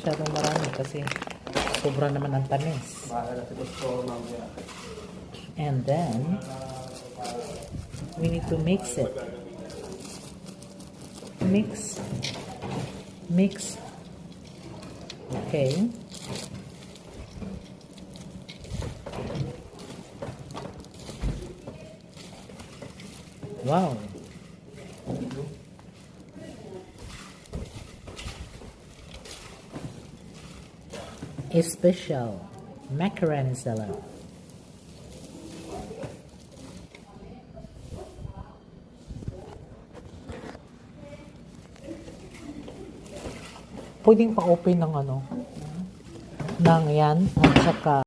masyadong marami kasi sobra naman ang tamis. And then, we need to mix it. Mix. Okay. Wow. Special macaroni salad. Pwedeng pa-open ng ng yan at saka